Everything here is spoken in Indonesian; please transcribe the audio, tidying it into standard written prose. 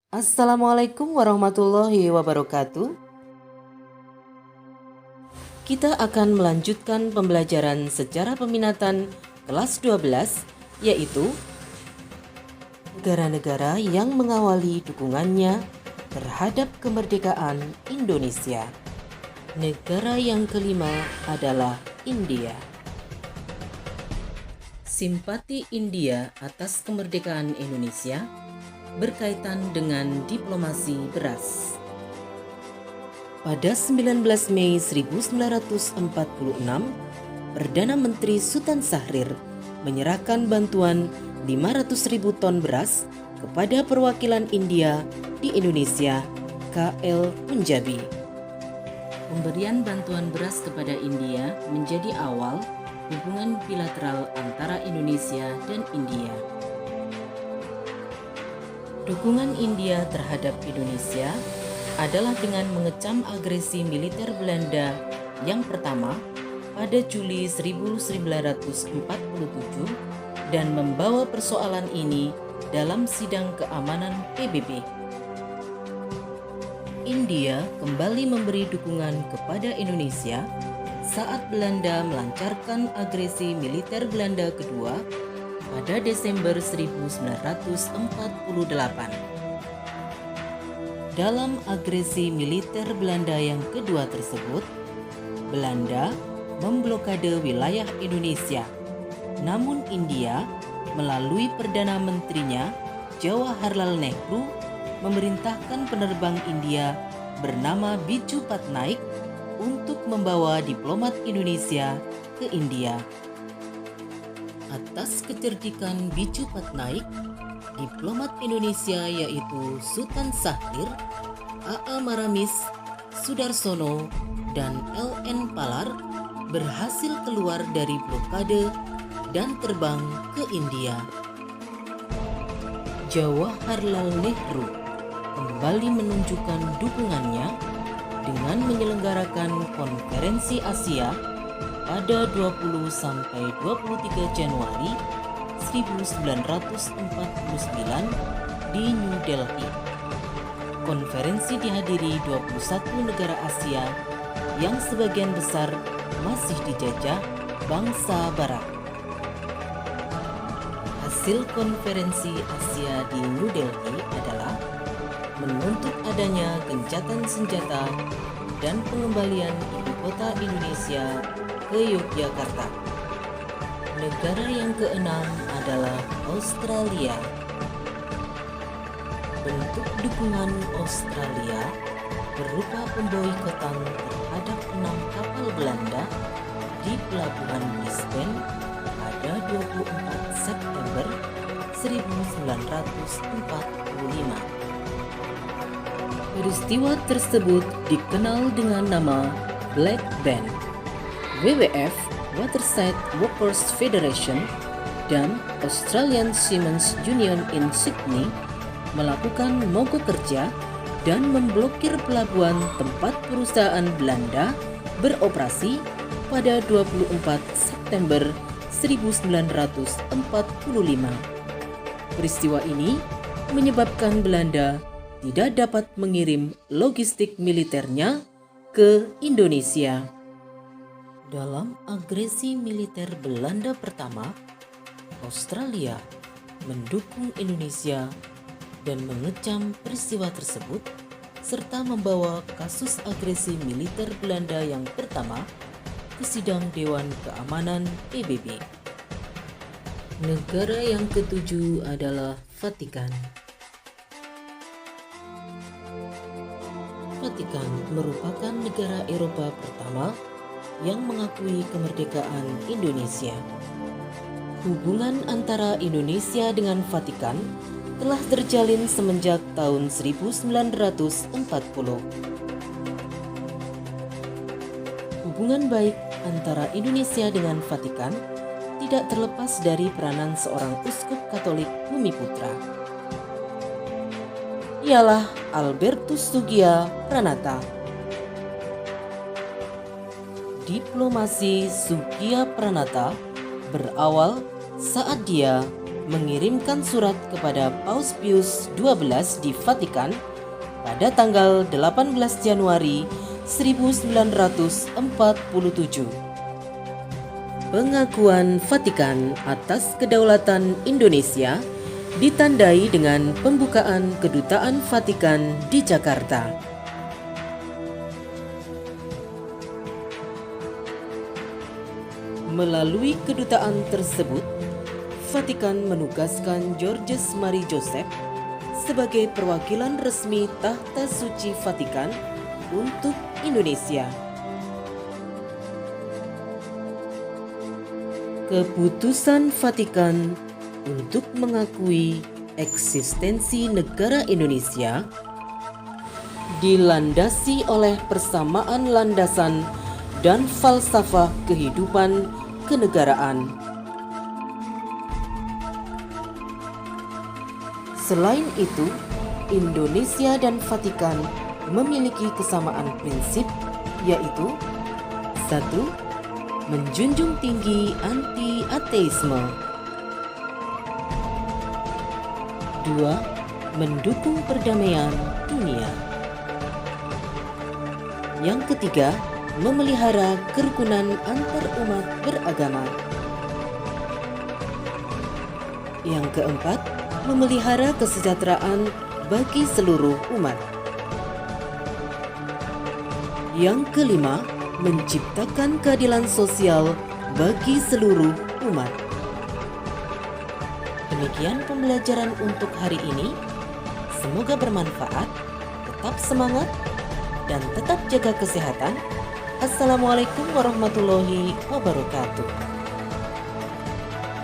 Assalamualaikum warahmatullahi wabarakatuh. Kita akan melanjutkan pembelajaran sejarah peminatan kelas 12, yaitu negara-negara yang mengawali dukungannya terhadap kemerdekaan Indonesia. Negara yang kelima adalah India. Simpati India atas kemerdekaan Indonesia berkaitan dengan diplomasi beras. Pada 19 Mei 1946, Perdana Menteri Sultan Syahrir menyerahkan bantuan 500.000 ton beras kepada perwakilan India di Indonesia, KL Punjabi. Pemberian bantuan beras kepada India menjadi awal hubungan bilateral antara Indonesia dan India. Dukungan India terhadap Indonesia adalah dengan mengecam agresi militer Belanda yang pertama pada Juli 1947 dan membawa persoalan ini dalam sidang keamanan PBB. India kembali memberi dukungan kepada Indonesia saat Belanda melancarkan agresi militer Belanda kedua pada Desember 1948. Dalam agresi militer Belanda yang kedua tersebut, Belanda memblokade wilayah Indonesia. Namun India melalui Perdana Menterinya Jawaharlal Nehru memerintahkan penerbang India bernama Biju Patnaik untuk membawa diplomat Indonesia ke India. Atas kecerdikan Biju Patnaik, diplomat Indonesia yaitu Sultan Syahrir, A.A. Maramis, Sudarsono, dan L.N. Palar berhasil keluar dari blokade dan terbang ke India. Jawaharlal Nehru kembali menunjukkan dukungannya dengan menyelenggarakan Konferensi Asia pada 20-23 Januari 1949 di New Delhi. Konferensi dihadiri 21 negara Asia yang sebagian besar masih dijajah bangsa Barat. Hasil konferensi Asia di New Delhi adalah menuntut adanya gencatan senjata dan pengembalian ibu kota Indonesia ke Yogyakarta. Negara yang keenam adalah Australia. Bentuk dukungan Australia berupa pemboikotan terhadap 6 kapal Belanda di pelabuhan Brisbane pada 24 September 1945. Peristiwa tersebut dikenal dengan nama Black Band. WWF, Waterside Workers Federation, dan Australian Seamen's Union in Sydney melakukan mogok kerja dan memblokir pelabuhan tempat perusahaan Belanda beroperasi pada 24 September 1945. Peristiwa ini menyebabkan Belanda tidak dapat mengirim logistik militernya ke Indonesia. Dalam agresi militer Belanda pertama, Australia mendukung Indonesia dan mengecam peristiwa tersebut serta membawa kasus agresi militer Belanda yang pertama ke sidang Dewan Keamanan PBB. Negara yang ketujuh adalah Vatikan. Vatikan merupakan negara Eropa pertama yang mengakui kemerdekaan Indonesia. Hubungan antara Indonesia dengan Vatikan telah terjalin semenjak tahun 1940. Hubungan baik antara Indonesia dengan Vatikan tidak terlepas dari peranan seorang uskup Katolik Bumiputra. Ialah Albertus Sugia Pranata. Diplomasi Sugia Pranata berawal saat dia mengirimkan surat kepada Paus Pius XII di Vatikan pada tanggal 18 Januari 1947. Pengakuan Vatikan atas kedaulatan Indonesia ditandai dengan pembukaan Kedutaan Vatikan di Jakarta. Melalui kedutaan tersebut, Vatikan menugaskan Georges Marie Joseph sebagai perwakilan resmi Tahta Suci Vatikan untuk Indonesia. Keputusan Vatikan untuk mengakui eksistensi negara Indonesia dilandasi oleh persamaan landasan dan falsafah kehidupan kenegaraan. Selain itu, Indonesia dan Vatikan memiliki kesamaan prinsip, yaitu 1. Menjunjung tinggi anti-ateisme. 2. Mendukung perdamaian dunia. Yang ketiga, memelihara kerukunan antar umat beragama. Yang keempat, memelihara kesejahteraan bagi seluruh umat. Yang kelima, menciptakan keadilan sosial bagi seluruh umat. Demikian pembelajaran untuk hari ini. Semoga bermanfaat. Tetap semangat dan tetap jaga kesehatan. Assalamualaikum warahmatullahi wabarakatuh.